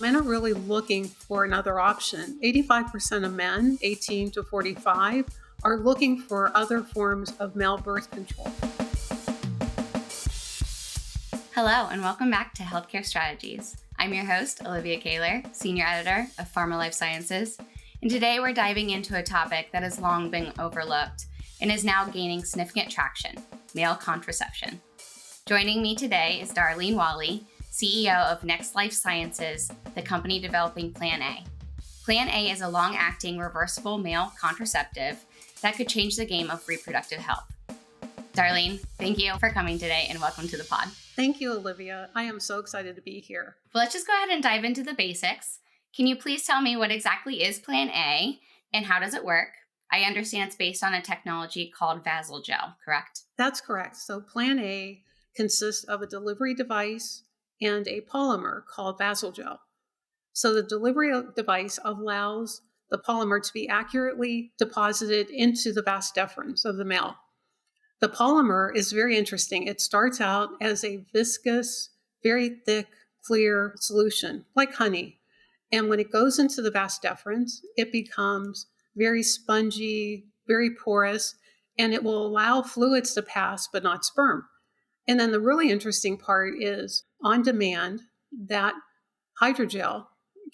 Men are really looking for another option. 85% of men, 18 to 45, are looking for other forms of male birth control. Hello, and welcome back to Healthcare Strategies. I'm your host, Olivia Kaler, Senior Editor of Pharma Life Sciences, and today we're diving into a topic that has long been overlooked and is now gaining significant traction, male contraception. Joining me today is Darlene Wally, CEO of Next Life Sciences, the company developing Plan A. Plan A is a long-acting reversible male contraceptive that could change the game of reproductive health. Darlene, thank you for coming today and welcome to the pod. Thank you, Olivia. I am so excited to be here. Well, let's just go ahead and dive into the basics. Can you please tell me what exactly is Plan A and how does it work? I understand it's based on a technology called Vasalgel, correct? That's correct. So Plan A consists of a delivery device and a polymer called Vasalgel. So the delivery device allows the polymer to be accurately deposited into the vas deferens of the male. The polymer is very interesting. It starts out as a viscous, very thick, clear solution, like honey. And when it goes into the vas deferens, it becomes very spongy, very porous, and it will allow fluids to pass, but not sperm. And then the really interesting part is, on demand, that hydrogel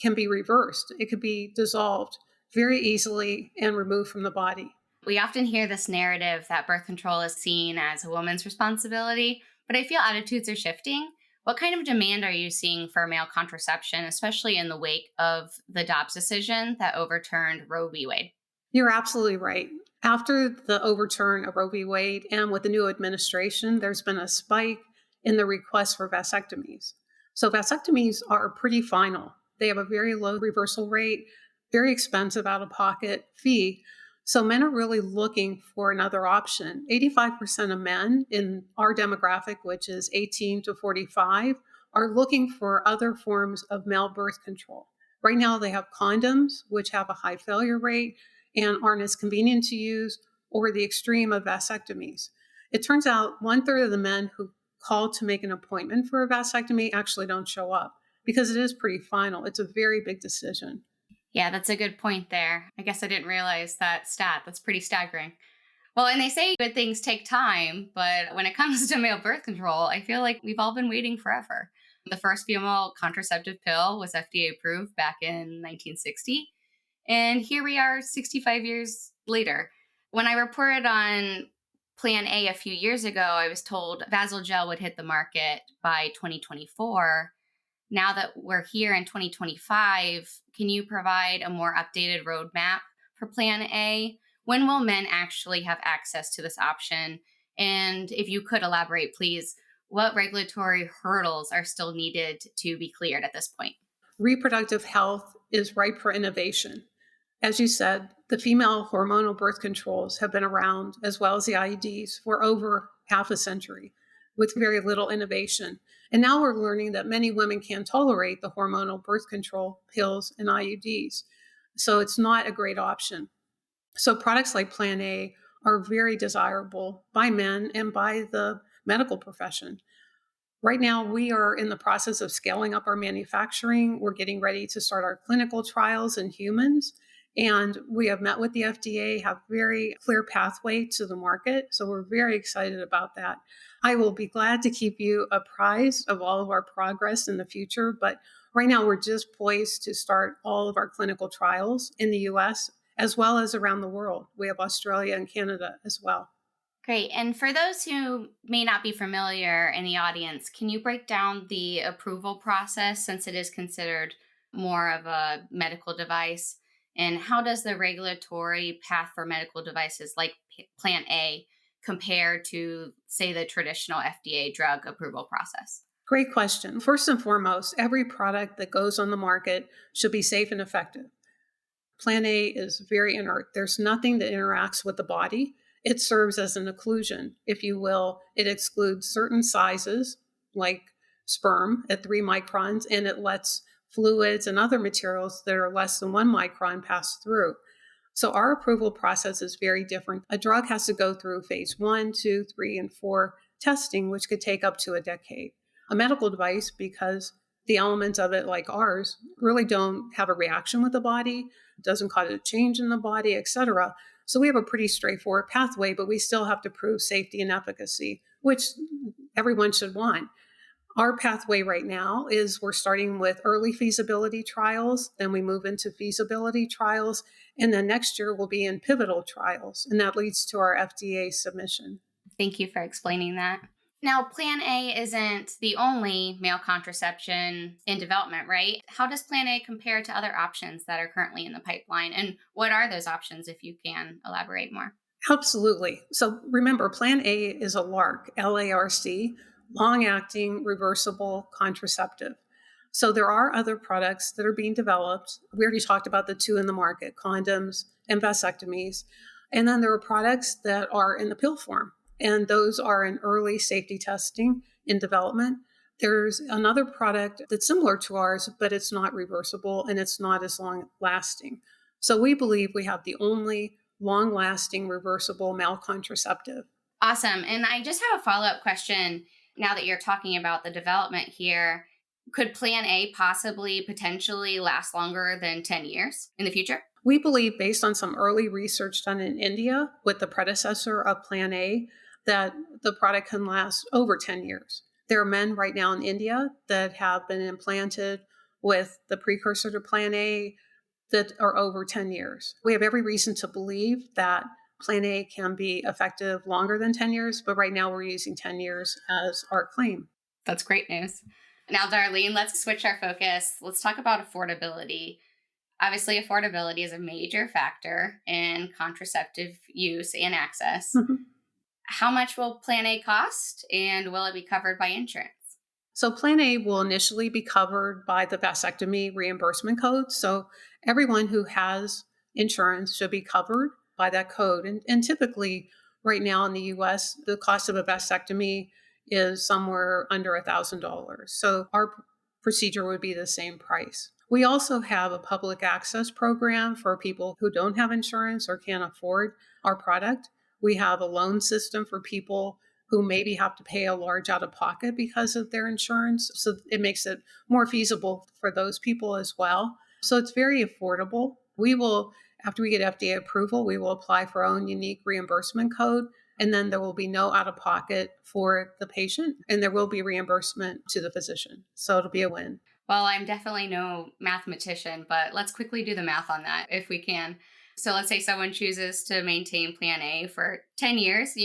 can be reversed. It could be dissolved very easily and removed from the body. We often hear this narrative that birth control is seen as a woman's responsibility, but I feel attitudes are shifting. What kind of demand are you seeing for male contraception, especially in the wake of the Dobbs decision that overturned Roe v. Wade? You're absolutely right. After the overturn of Roe v. Wade and with the new administration, there's been a spike in the request for vasectomies. So vasectomies are pretty final. They have a very low reversal rate, very expensive out-of-pocket fee. So men are really looking for another option. 85% of men in our demographic, which is 18 to 45, are looking for other forms of male birth control. Right now they have condoms, which have a high failure rate and aren't as convenient to use, or the extreme of vasectomies. It turns out 1/3 of the men who call to make an appointment for a vasectomy actually don't show up because it is pretty final. It's a very big decision. Yeah, that's a good point there. I guess I didn't realize that stat. That's pretty staggering. Well, and they say good things take time, but when it comes to male birth control, I feel like we've all been waiting forever. The first female contraceptive pill was FDA approved back in 1960. And here we are 65 years later. When I reported on Plan A a few years ago, I was told Vasalgel would hit the market by 2024. Now that we're here in 2025, can you provide a more updated roadmap for Plan A? When will men actually have access to this option? And if you could elaborate, please, what regulatory hurdles are still needed to be cleared at this point? Reproductive health is ripe for innovation. As you said, the female hormonal birth controls have been around, as well as the IUDs, for over half a century, with very little innovation. And now we're learning that many women can't tolerate the hormonal birth control pills and IUDs. So it's not a great option. So products like Plan A are very desirable by men and by the medical profession. Right now, we are in the process of scaling up our manufacturing. We're getting ready to start our clinical trials in humans. And we have met with the FDA, have very clear pathway to the market. So we're very excited about that. I will be glad to keep you apprised of all of our progress in the future. But right now, we're just poised to start all of our clinical trials in the US, as well as around the world. We have Australia and Canada as well. Great. And for those who may not be familiar in the audience, can you break down the approval process since it is considered more of a medical device? And how does the regulatory path for medical devices like Plan A compare to, say, the traditional FDA drug approval process? Great question. First and foremost, every product that goes on the market should be safe and effective. Plan A is very inert. There's nothing that interacts with the body. It serves as an occlusion, if you will. It excludes certain sizes, like sperm at 3 microns, and it lets fluids and other materials that are less than 1 micron pass through. So our approval process is very different. A drug has to go through phase 1, 2, 3, and 4 testing, which could take up to a decade. A medical device, because the elements of it, like ours, really don't have a reaction with the body, doesn't cause a change in the body, etc. So we have a pretty straightforward pathway, but we still have to prove safety and efficacy, which everyone should want. Our pathway right now is we're starting with early feasibility trials, then we move into feasibility trials, and then next year we'll be in pivotal trials, and that leads to our FDA submission. Thank you for explaining that. Now, Plan A isn't the only male contraception in development, right? How does Plan A compare to other options that are currently in the pipeline? And what are those options, if you can elaborate more? Absolutely. So remember, Plan A is a LARC, LARC, long-acting reversible contraceptive. So there are other products that are being developed. We already talked about the two in the market, condoms and vasectomies. And then there are products that are in the pill form, and those are in early safety testing in development. There's another product that's similar to ours, but it's not reversible and it's not as long lasting. So we believe we have the only long-lasting reversible male contraceptive. Awesome. And I just have a follow-up question now that you're talking about the development here. Could Plan A possibly potentially last longer than 10 years in the future? We believe, based on some early research done in India with the predecessor of Plan A, that the product can last over 10 years. There are men right now in India that have been implanted with the precursor to Plan A that are over 10 years. We have every reason to believe that Plan A can be effective longer than 10 years, but right now we're using 10 years as our claim. That's great news. Now, Darlene, let's switch our focus. Let's talk about affordability. Obviously, affordability is a major factor in contraceptive use and access. How much will Plan A cost, and will it be covered by insurance? So Plan A will initially be covered by the vasectomy reimbursement code. So everyone who has insurance should be covered by that code. And typically, right now in the US, the cost of a vasectomy is somewhere under $1,000. So our procedure would be the same price. We also have a public access program for people who don't have insurance or can't afford our product. We have a loan system for people who maybe have to pay a large out of pocket because of their insurance. So it makes it more feasible for those people as well. So it's very affordable. We will, after we get FDA approval, we will apply for our own unique reimbursement code. And then there will be no out of pocket for the patient, and there will be reimbursement to the physician. So it'll be a win. Well, I'm definitely no mathematician, but let's quickly do the math on that if we can. So let's say someone chooses to maintain Plan A for 10 years.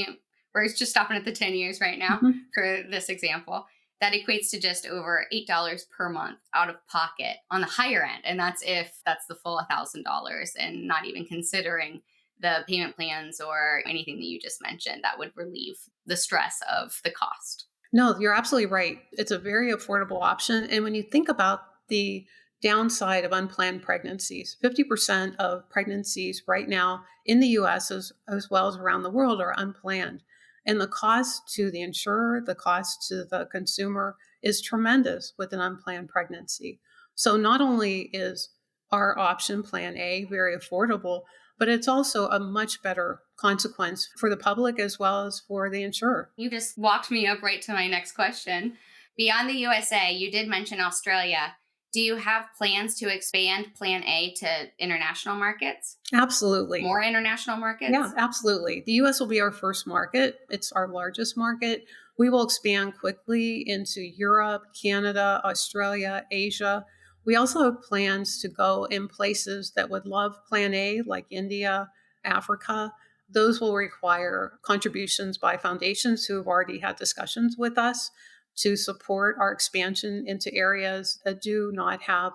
We're just stopping at the 10 years right now for this example. That equates to just over $8 per month out of pocket on the higher end. And that's if that's the full $1,000 and not even considering the payment plans or anything that you just mentioned that would relieve the stress of the cost. No, you're absolutely right. It's a very affordable option. And when you think about the downside of unplanned pregnancies, 50% of pregnancies right now in the US as well as around the world are unplanned. And the cost to the insurer, the cost to the consumer is tremendous with an unplanned pregnancy. So not only is our option, Plan A, very affordable, but it's also a much better consequence for the public as well as for the insurer. You just walked me up right to my next question. Beyond the USA, you did mention Australia. Do you have plans to expand Plan A to international markets? Absolutely. More international markets? Yeah, absolutely. The US will be our first market. It's our largest market. We will expand quickly into Europe, Canada, Australia, Asia. We also have plans to go in places that would love Plan A, like India, Africa. Those will require contributions by foundations who have already had discussions with us to support our expansion into areas that do not have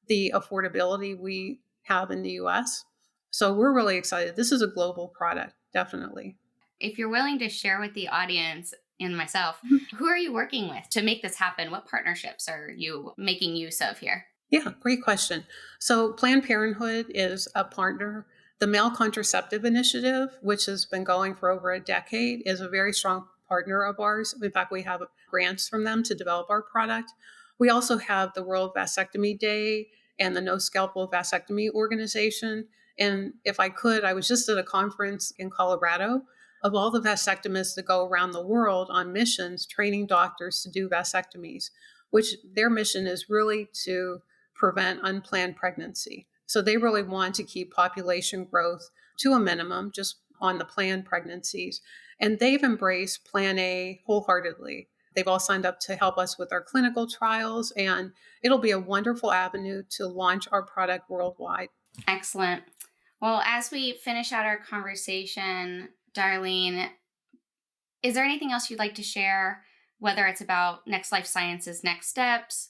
the affordability we have in the US. So we're really excited. This is a global product, definitely. If you're willing to share with the audience and myself, who are you working with to make this happen? What partnerships are you making use of here? Yeah, great question. So Planned Parenthood is a partner. The Male Contraceptive Initiative, which has been going for over a decade, is a very strong partner of ours. In fact, we have grants from them to develop our product. We also have the World Vasectomy Day and the No Scalpel Vasectomy Organization. And if I could, I was just at a conference in Colorado of all the vasectomists that go around the world on missions training doctors to do vasectomies. which their mission is really to prevent unplanned pregnancy. So they really want to keep population growth to a minimum, just on the planned pregnancies. And they've embraced Plan A wholeheartedly. They've all signed up to help us with our clinical trials, and it'll be a wonderful avenue to launch our product worldwide. Excellent. Well, as we finish out our conversation, Darlene, is there anything else you'd like to share, whether it's about Next Life Sciences' next steps,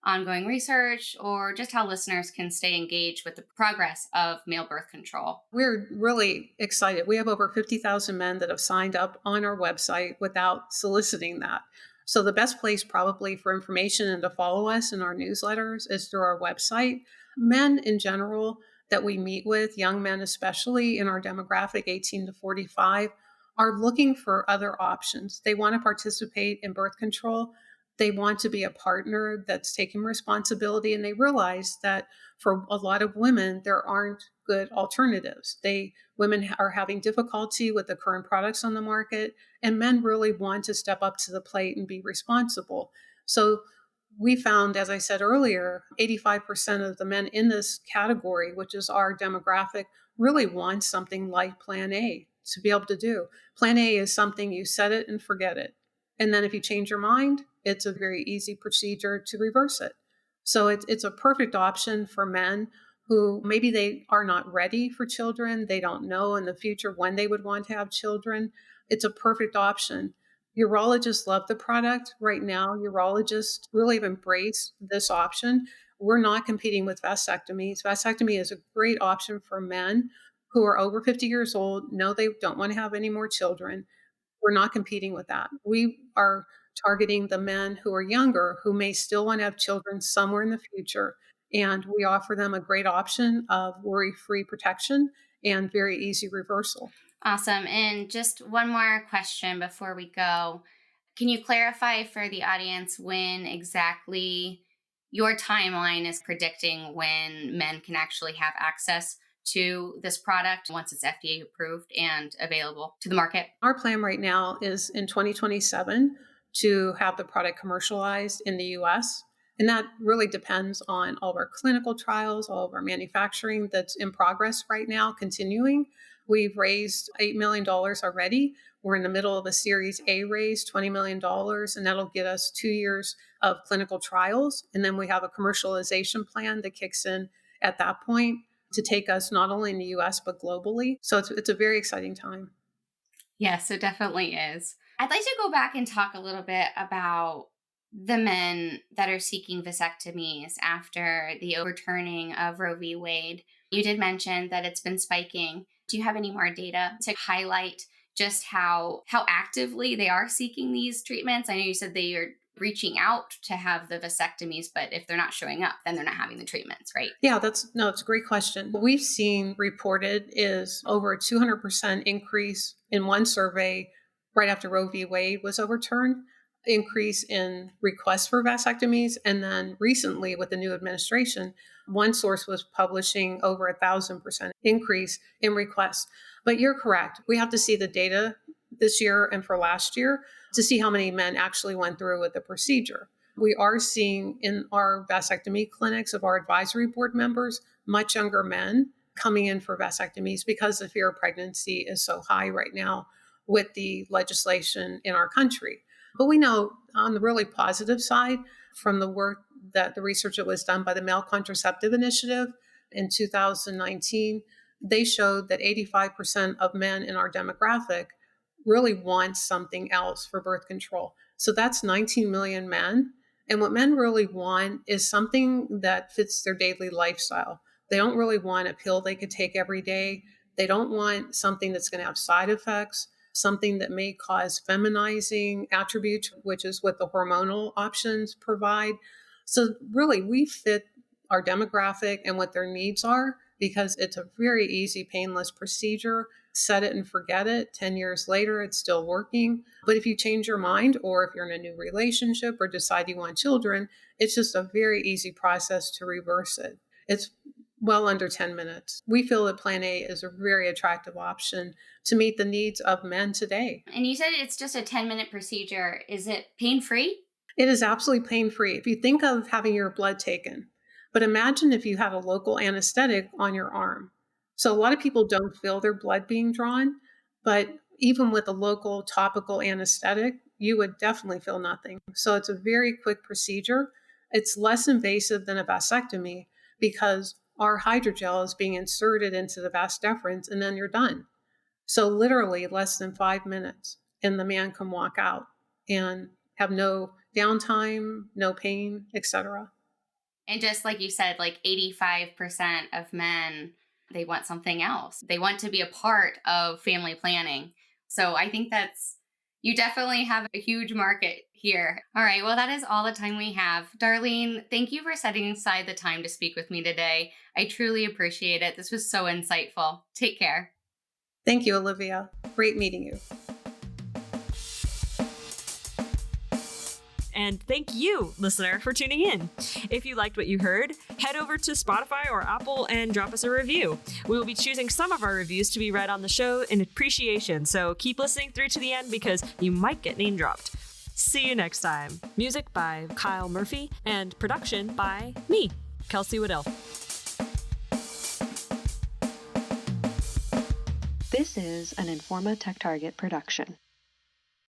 ongoing research, or just how listeners can stay engaged with the progress of male birth control? We're really excited. We have over 50,000 men that have signed up on our website without soliciting that. So the best place probably for information and to follow us in our newsletters is through our website. Men in general that we meet with, young men especially in our demographic 18 to 45, are looking for other options. They want to participate in birth control. They want to be a partner that's taking responsibility, and they realize that for a lot of women, there aren't good alternatives. Women are having difficulty with the current products on the market, and men really want to step up to the plate and be responsible. So we found, as I said earlier, 85% of the men in this category, which is our demographic, really want something like Plan A to be able to do. Plan A is something you set it and forget it. And then if you change your mind, it's a very easy procedure to reverse it. So it's a perfect option for men who maybe they are not ready for children. They don't know in the future when they would want to have children. It's a perfect option. Urologists love the product right now. Urologists really have embraced this option. We're not competing with vasectomies. Vasectomy is a great option for men who are over 50 years old, know they don't want to have any more children. We're not competing with that. We are targeting the men who are younger, who may still want to have children somewhere in the future. And we offer them a great option of worry-free protection and very easy reversal. Awesome. And just one more question before we go. Can you clarify for the audience when exactly your timeline is predicting when men can actually have access to this product once it's FDA approved and available to the market? Our plan right now is in 2027 to have the product commercialized in the US. And that really depends on all of our clinical trials, all of our manufacturing that's in progress right now, continuing. We've raised $8 million already. We're in the middle of a Series A raise, $20 million, and that'll get us 2 years of clinical trials. And then we have a commercialization plan that kicks in at that point to take us not only in the US, but globally. So it's a very exciting time. Yes, it definitely is. I'd like to go back and talk a little bit about the men that are seeking vasectomies after the overturning of Roe v. Wade. You did mention that it's been spiking. Do you have any more data to highlight just how actively they are seeking these treatments? I know you said they are reaching out to have the vasectomies, but if they're not showing up, then they're not having the treatments, right? Yeah, it's a great question. What we've seen reported is over a 200% increase in one survey right after Roe v. Wade was overturned, increase in requests for vasectomies. And then recently with the new administration, one source was publishing over 1,000% increase in requests. But you're correct. We have to see the data this year and for last year to see how many men actually went through with the procedure. We are seeing in our vasectomy clinics of our advisory board members, much younger men coming in for vasectomies because the fear of pregnancy is so high right now with the legislation in our country. But we know on the really positive side from the work that the research that was done by the Male Contraceptive Initiative in 2019, they showed that 85% of men in our demographic really want something else for birth control. So that's 19 million men. And what men really want is something that fits their daily lifestyle. They don't really want a pill they could take every day. They don't want something that's going to have side effects, something that may cause feminizing attributes, which is what the hormonal options provide. So really, we fit our demographic and what their needs are because it's a very easy, painless procedure. Set it and forget it. 10 years later, it's still working. But if you change your mind, or if you're in a new relationship or decide you want children, it's just a very easy process to reverse it. It's well under 10 minutes. We feel that Plan A is a very attractive option to meet the needs of men today. And you said it's just a 10-minute procedure. Is it pain-free? It is absolutely pain-free. If you think of having your blood taken, but imagine if you had a local anesthetic on your arm. So a lot of people don't feel their blood being drawn, but even with a local topical anesthetic, you would definitely feel nothing. So it's a very quick procedure. It's less invasive than a vasectomy because our hydrogel is being inserted into the vas deferens and then you're done. So literally less than 5 minutes and the man can walk out and have no downtime, no pain, etc. And just like you said, like 85% of men, they want something else. They want to be a part of family planning. So I think you definitely have a huge market here. All right. Well, that is all the time we have. Darlene, thank you for setting aside the time to speak with me today. I truly appreciate it. This was so insightful. Take care. Thank you, Olivia. Great meeting you. And thank you, listener, for tuning in. If you liked what you heard, head over to Spotify or Apple and drop us a review. We will be choosing some of our reviews to be read on the show in appreciation, so keep listening through to the end because you might get name dropped. See you next time. Music by Kyle Murphy and production by me, Kelsey Waddell. This is an Informa Tech Target production.